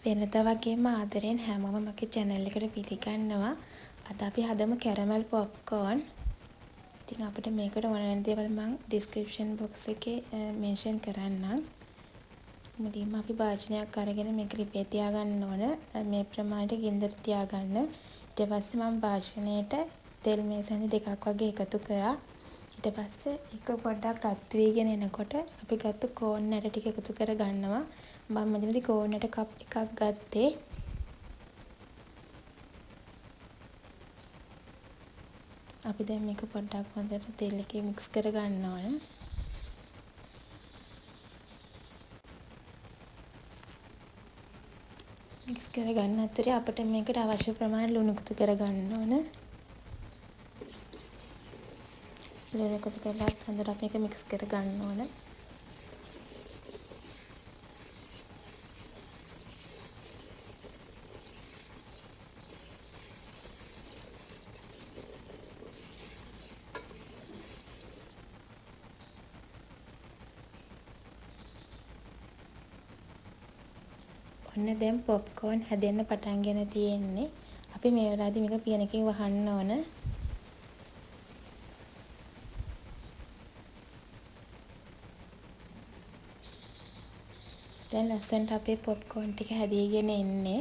වෙනදා වගේම ආදරෙන් හැමෝම මගේ channel එකට පිළිගන්නවා. අද අපි හදමු කැරමල් පොප්කෝර්න්. ඉතින් අපිට මේකට ඕන වෙන දේවල් මම description box එකේ mention කරන්නම්. මුලින්ම අපි භාජනයක් අරගෙන මේක ලිපේ තියාගන්න ඕන. මේ ප්‍රමාණයට ගින්දර තියාගන්න. ඊට පස්සේ මම භාජනයේට තෙල් මේසන් දෙකක් වගේ එකතු කරා. ඊට පස්සේ එක පොඩ්ඩක් රත් වීගෙන එනකොට අපි ගත්ත කෝන් ඇට ටික එකතු කර ගන්නවා. මම මෙතනදී කෝන් ඇට කප් එකක් ගත්තේ. අපි දැන් මේක පොඩ්ඩක් හොඳට තෙල් එකේ මික්ස් කර ගන්න ඕන. මික්ස් කර ගන්න අතරේ අපිට මේකට අවශ්‍ය ප්‍රමාණය ලුණු එකතු කර ගන්න ඕන. ලුණු එකතු කරලා හොඳට අපි මේක මික්ස් කර ගන්න ඕන. ඔන්න දැන් පොප්කෝර්න් හැදෙන්න පටන්ගෙන තියෙන්නේ. අපි මේ වෙලාවේදී මේක පියනකින් වහන්න ඕන. දැන් ලස්සනට අපේ පොප්කෝර්න් ටික හැදීගෙන එන්නේ.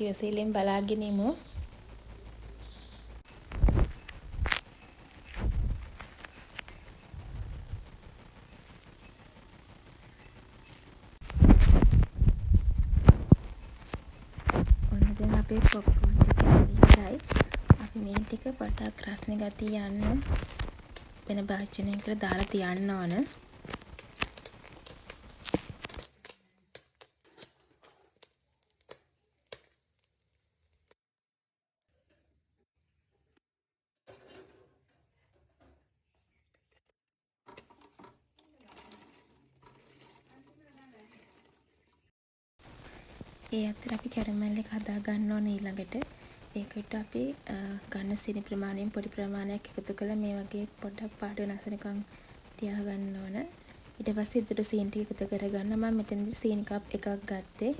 ඉවසිල්ලෙන් බලාගෙන ඉමු. ඔන්න දැන් අපේ පොප්කෝර්න් ටික හැදිලා අපි මේ ටික පොඩ්ඩක් රස්නේ ගතිය යන්න වෙන භාජනයකට දාලා තියන්න ඕන. ඒ අතර අපි කැරමල් එක හදා ගන්න ඕනේ ඊළඟට. ඒකට අපි ගන්න සීනි ප්‍රමාණයෙන් පොඩි ප්‍රමාණයක් එකතු කරලා මේ වගේ පොඩ්ඩක් පාට වෙනස් වෙනකන් තියා ගන්න ඕන. ඊට පස්සේ ඉතුරු සීනි ටික එකතු කරගන්න. මම මෙතනදී සීනි කප් එකක් ගත්තේ.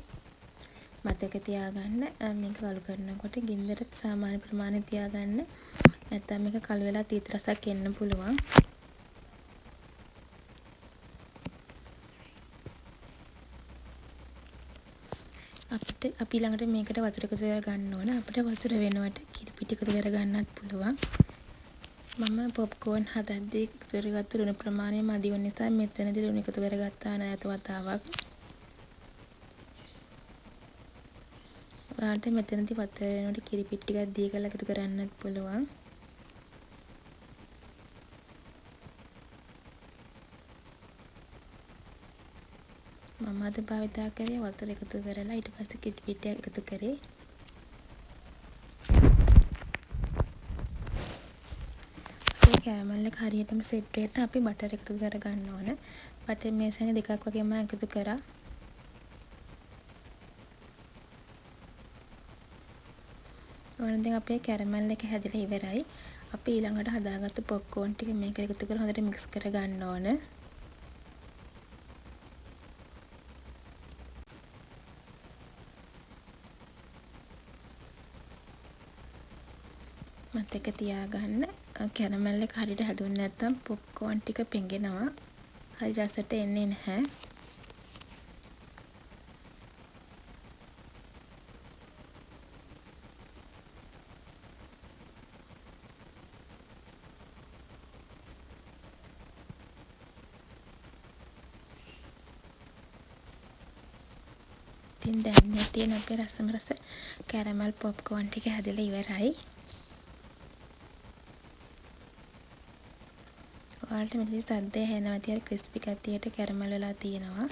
මතක තියාගන්න මේක කළු කරනකොට ගින්දර සාමාන්‍ය ප්‍රමාණය තියාගන්න. නැත්නම් මේක කළු වෙලා තීත රසක් එන්න පුළුවන්. අපි ළඟට මේකට වතුර එකතු කර ගන්න ඕන. අපිට වතුර වෙනුවට කිරි පිටි එකතු කර ගන්නත් පුළුවන්. මම පොප්කෝර්න් හදද්දී එකතු කරගත්ත ලුණු ප්‍රමාණය මදි වුන නිසා මෙතනදී ලුණු එකතු කරගත්තා නැවත වතාවක්. ඔයාලට මෙතනදී වතුර වෙනුවට කිරි පිටි ටිකක් දීලා එකතු කරන්නත් පුළුවන්. මම අද භාවිතා කරේ වතුර එකතු කරලා ඊට පස්සේ කිරි පිටි එකතු කරේ. අපේ කැරමල් එක හරියටම සෙට් වෙන්න අපි බටර් එකතු කර ගන්න ඕන. බටර් මේසෙන් දෙකක් වගේ මම එකතු කරා. ඕන දැන් අපේ කැරමල් එක හැදිලා ඉවරයි. අපි ඊළඟට හදාගත්ත පොප්කෝර්න් ටික මේකට එකතු කරලා හොඳට මික්ස් කර ගන්න ඕන. මතක තියාගන්න කැරමල් එක හරියට හැදුන්නේ නැත්නම් පොප්කෝර්න් ටික පෙඟෙනවා. හරි රසට එන්නේ නැහැ. ඉතින් දැන් මේ තියෙන අපේ රසම රස කැරමල් පොප්කෝර්න් ටික හැදලා ඉවරයි. ඔයාලට මෙතනදී සද්දය ඇහෙනවා තියලා ක්‍රිස්පි ගතියට කැරමල් වෙලා තියෙනවා.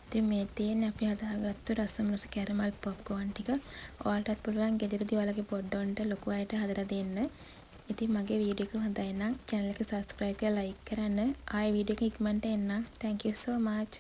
ඉතින් මේ තියෙන්නේ අපි හදාගත්තු රසම රස කැරමල් පොප්කෝර්න් ටික. ඔයාලටත් පුළුවන් ගෙදරදී ඔයාලගේ පොඩ්ඩොන්ට ලොකු අයට හදලා දෙන්න. ඉතින් මගේ වීඩියෝ එක හොඳයි නම් channel එක subscribe කරලා like කරන්න. ආයෙ වීඩියෝ එක ඉක්මනට එන්න. Thank you so much.